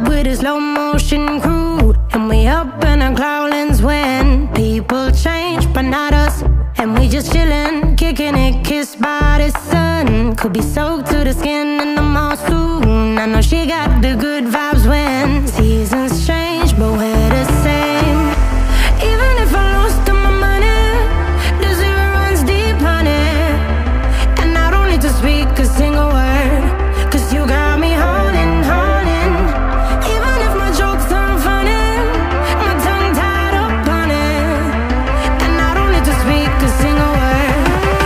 with a slow motion crew, and we up in our growlings when people change, but not us. And we just chillin', kicking it, kissed by the sun. Could be soaked to the skin in the mall soon. I know she got the good vibes when seasons change, but we're the same. Even if I lost all my money, the zero runs deep, honey. And I don't need to speak a single word, 'cause you got me holding, holding. Even if my jokes aren't funny, my tongue tied up on it. And I don't need to speak a single word,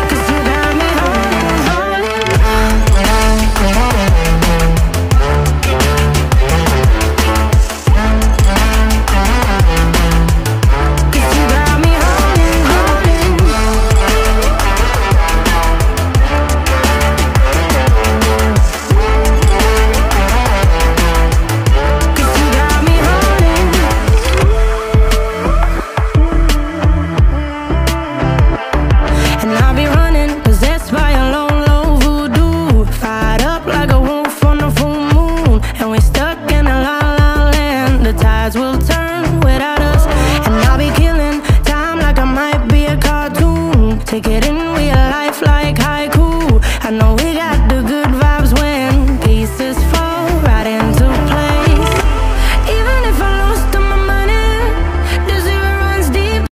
'cause you got me holding, holding. 'Cause you got me holding, holding. Cause you got me holding. And I'll be running, possessed by a low, low voodoo. Fired up like a wolf on a full moon. And we're stuck in a la la land. The tides will turn without us. And I'll be killing time like I might be a cartoon. Take it in real life like haiku.